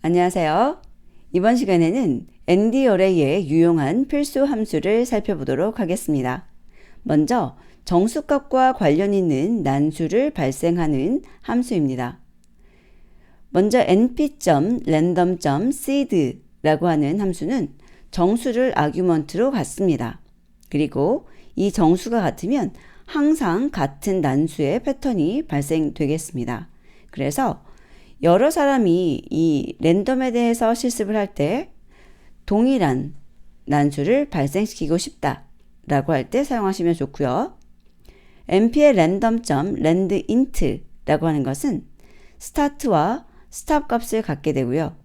안녕하세요. 이번 시간에는 ND 어레이의 유용한 필수 함수를 살펴보도록 하겠습니다. 먼저 정수값과 관련 있는 난수를 발생하는 함수입니다. 먼저 np.random.seed라고 하는 함수는 정수를 아규먼트로 갖습니다. 그리고 이 정수가 같으면 항상 같은 난수의 패턴이 발생되겠습니다. 그래서 여러 사람이 이 랜덤에 대해서 실습을 할 때 동일한 난수를 발생시키고 싶다 라고 할 때 사용하시면 좋고요. np의 random.randint 라고 하는 것은 스타트와 스탑 값을 갖게 되고요.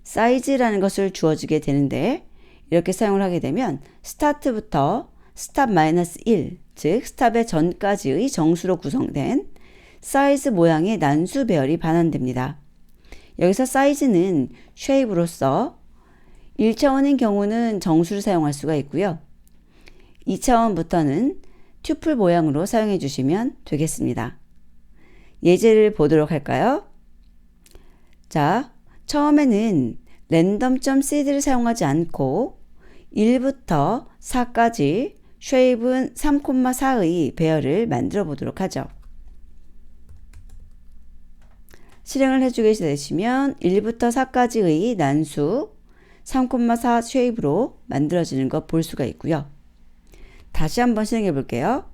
사이즈라는 것을 주어지게 되는데 이렇게 사용을 하게 되면 스타트부터 스탑 -1, 즉 스탑의 전까지의 정수로 구성된 사이즈 모양의 난수 배열이 반환됩니다. 여기서 사이즈는 쉐입으로서 1차원인 경우는 정수를 사용할 수가 있고요. 2차원부터는 튜플 모양으로 사용해 주시면 되겠습니다. 예제를 보도록 할까요? 자, 처음에는 random.seed를 사용하지 않고 1부터 4까지 쉐입은 3,4의 배열을 만들어 보도록 하죠. 실행을 해주게 되시면 1부터 4까지의 난수 3,4 쉐입으로 만들어지는 거 볼 수가 있고요. 다시 한번 실행해 볼게요.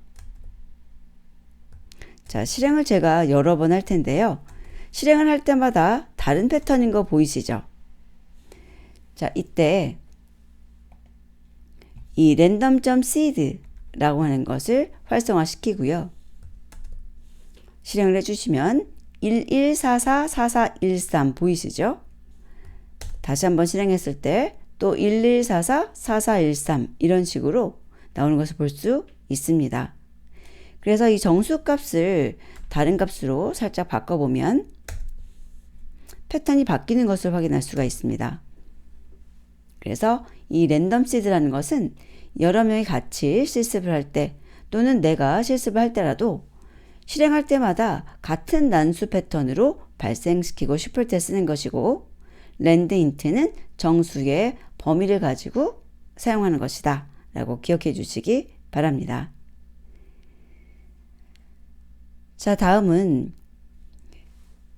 자, 실행을 제가 여러 번 할 텐데요. 실행을 할 때마다 다른 패턴인 거 보이시죠? 자, 이때 이 random.seed라고 하는 것을 활성화시키고요. 실행을 해주시면 11444413 보이시죠? 다시 한번 실행했을 때 또 11444413 이런 식으로 나오는 것을 볼 수 있습니다. 그래서 이 정수 값을 다른 값으로 살짝 바꿔보면 패턴이 바뀌는 것을 확인할 수가 있습니다. 그래서 이 랜덤 시드라는 것은 여러 명이 같이 실습을 할 때 또는 내가 실습을 할 때라도 실행할 때마다 같은 난수 패턴으로 발생시키고 싶을 때 쓰는 것이고 randint는 정수의 범위를 가지고 사용하는 것이다 라고 기억해 주시기 바랍니다. 자, 다음은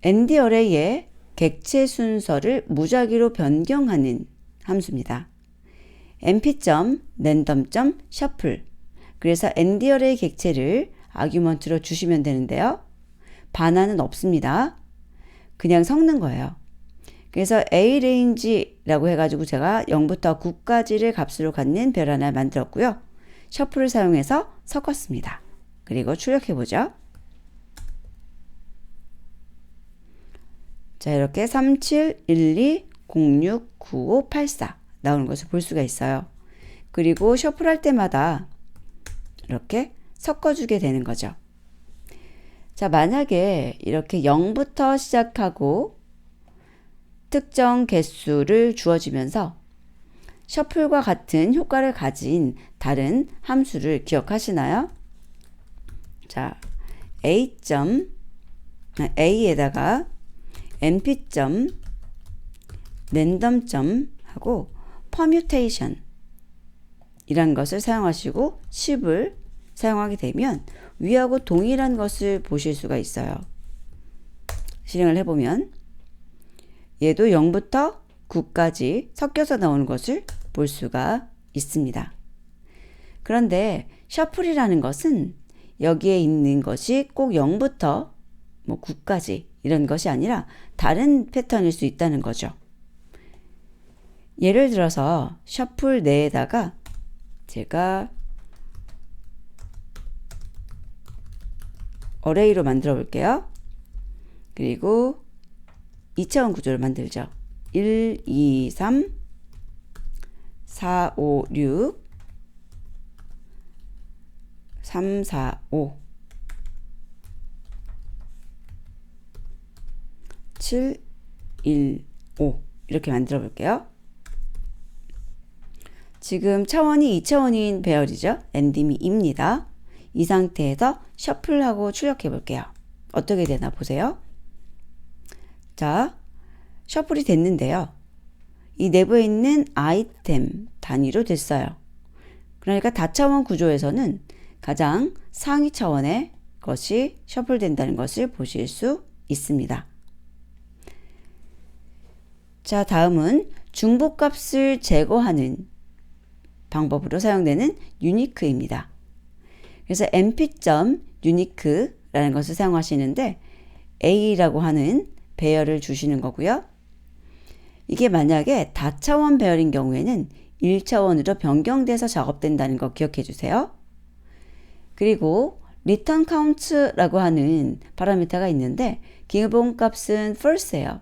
ND 어레이의 객체 순서를 무작위로 변경하는 함수입니다. np.random.shuffle 그래서 ND 어레이 객체를 아규먼트로 주시면 되는데요. 반환은 없습니다. 그냥 섞는 거예요. 그래서 arange라고 해가지고 제가 0부터 9까지를 값으로 갖는 별 하나 만들었고요. 셔플을 사용해서 섞었습니다. 그리고 출력해보죠. 자, 이렇게 3712069584 나오는 것을 볼 수가 있어요. 그리고 셔플할 때마다 이렇게 섞어주게 되는 거죠. 자, 만약에 이렇게 0부터 시작하고 특정 개수를 주어지면서 셔플과 같은 효과를 가진 다른 함수를 기억하시나요? 자, a에다가 np.random 하고 permutation 이란 것을 사용하시고 10을 사용하게 되면 위하고 동일한 것을 보실 수가 있어요. 실행을 해보면 얘도 0부터 9까지 섞여서 나오는 것을 볼 수가 있습니다. 그런데 셔플이라는 것은 여기에 있는 것이 꼭 0부터 9까지 이런 것이 아니라 다른 패턴일 수 있다는 거죠. 예를 들어서 셔플 내에다가 제가 어레이로 만들어 볼게요. 그리고 2차원 구조를 만들죠. 1, 2, 3, 4, 5, 6, 3, 4, 5, 7, 1, 5 이렇게 만들어 볼게요. 지금 차원이 2차원인 배열이죠. ND입니다. 이 상태에서 셔플하고 출력해 볼게요. 어떻게 되나 보세요. 자, 셔플이 됐는데요. 이 내부에 있는 아이템 단위로 됐어요. 그러니까 다차원 구조에서는 가장 상위 차원의 것이 셔플된다는 것을 보실 수 있습니다. 자, 다음은 중복값을 제거하는 방법으로 사용되는 유니크입니다. 그래서 np.unique라는 것을 사용하시는데 A라고 하는 배열을 주시는 거고요. 이게 만약에 다차원 배열인 경우에는 1차원으로 변경돼서 작업된다는 거 기억해 주세요. 그리고 return count라고 하는 파라미터가 있는데 기본값은 false예요.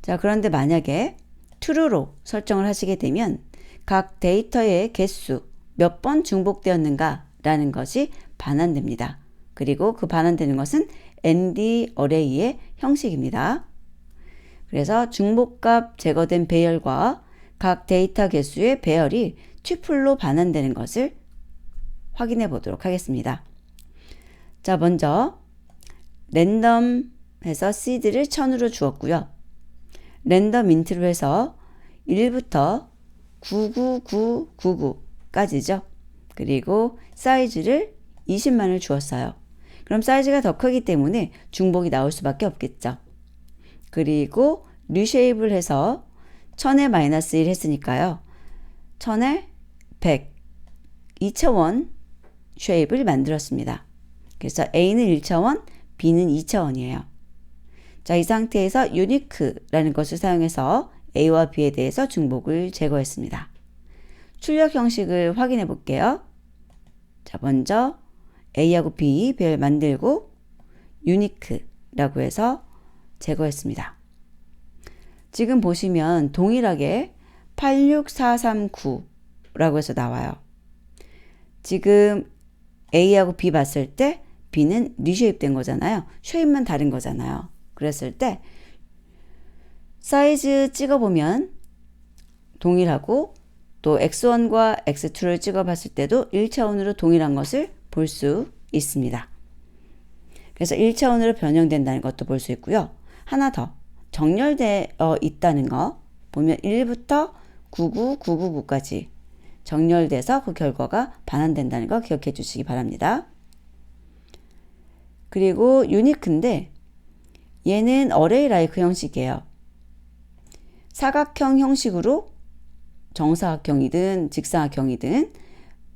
자, 그런데 만약에 true로 설정을 하시게 되면 각 데이터의 개수 몇 번 중복되었는가 라는 것이 반환됩니다. 그리고 그 반환되는 것은 ND 어레이의 형식입니다. 그래서 중복값 제거된 배열과 각 데이터 개수의 배열이 튜플로 반환되는 것을 확인해 보도록 하겠습니다. 자, 먼저 랜덤해서 시드를 1000으로 주었고요. 랜덤 인트로 해서 1부터 99999까지죠. 그리고 사이즈를 20만을 주었어요. 그럼 사이즈가 더 크기 때문에 중복이 나올 수밖에 없겠죠. 그리고 리쉐입을 해서 1000에 마이너스 1 했으니까요. 1000에 100, 2차원 쉐입을 만들었습니다. 그래서 A는 1차원, B는 2차원이에요. 자, 이 상태에서 유니크라는 것을 사용해서 A와 B에 대해서 중복을 제거했습니다. 출력 형식을 확인해 볼게요. 자, 먼저 A하고 B 배열 만들고 유니크라고 해서 제거했습니다. 지금 보시면 동일하게 86439라고 해서 나와요. 지금 A하고 B 봤을 때 B는 리쉐입 된 거잖아요. 쉐입만 다른 거잖아요. 그랬을 때 사이즈 찍어보면 동일하고 또 X1과 X2를 찍어봤을 때도 1차원으로 동일한 것을 볼 수 있습니다. 그래서 1차원으로 변형된다는 것도 볼 수 있고요. 하나 더 정렬되어 있다는 거 보면 1부터 99999까지 정렬돼서 그 결과가 반환된다는 거 기억해 주시기 바랍니다. 그리고 유니크인데 얘는 어레이 라이크 형식이에요. 사각형 형식으로 정사각형이든 직사각형이든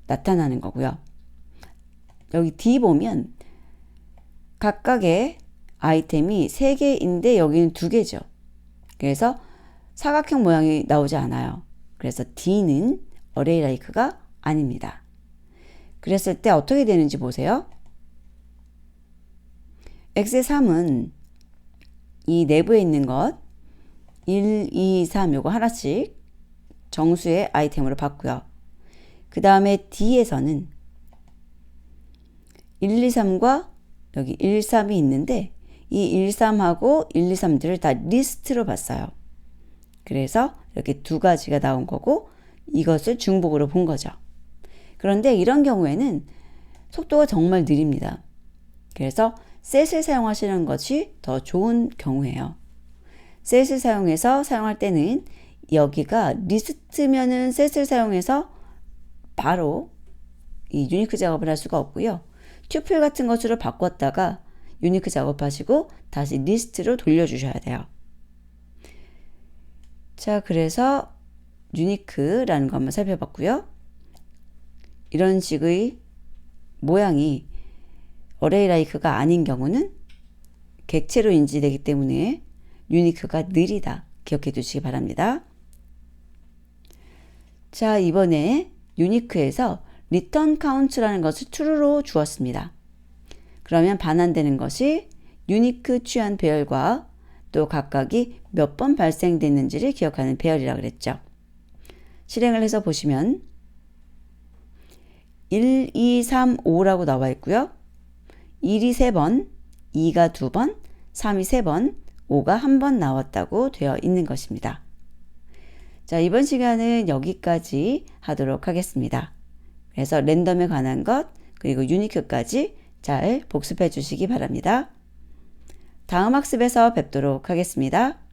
나타나는 거고요. 여기 D 보면 각각의 아이템이 3개인데 여기는 2개죠. 그래서 사각형 모양이 나오지 않아요. 그래서 D는 어레이 라이크가 아닙니다. 그랬을 때 어떻게 되는지 보세요. X의 3은 이 내부에 있는 것 1, 2, 3 요거 하나씩 정수의 아이템으로 봤고요. 그 다음에 D에서는 1, 2, 3과 여기 1, 3이 있는데 이 1, 3하고 1, 2, 3들을 다 리스트로 봤어요. 그래서 이렇게 2가지가 나온 거고 이것을 중복으로 본 거죠. 그런데 이런 경우에는 속도가 정말 느립니다. 그래서 셋을 사용하시는 것이 더 좋은 경우예요. 셋을 사용해서 사용할 때는 여기가 리스트면은 셋을 사용해서 바로 이 유니크 작업을 할 수가 없고요. 튜플 같은 것으로 바꿨다가 유니크 작업하시고 다시 리스트로 돌려주셔야 돼요. 자, 그래서 유니크라는 거 한번 살펴봤고요. 이런 식의 모양이 어레이 라이크가 아닌 경우는 객체로 인지되기 때문에 유니크가 느리다 기억해 두시기 바랍니다. 자, 이번에 유니크에서 return count라는 것을 true로 주었습니다. 그러면 반환되는 것이 유니크 취한 배열과 또 각각이 몇 번 발생됐는지를 기억하는 배열이라고 그랬죠. 실행을 해서 보시면 1, 2, 3, 5라고 나와 있고요. 1이 3번, 2가 2번, 3이 3번, 5가 1번 나왔다고 되어 있는 것입니다. 자, 이번 시간은 여기까지 하도록 하겠습니다. 그래서 랜덤에 관한 것 그리고 유니크까지 잘 복습해 주시기 바랍니다. 다음 학습에서 뵙도록 하겠습니다.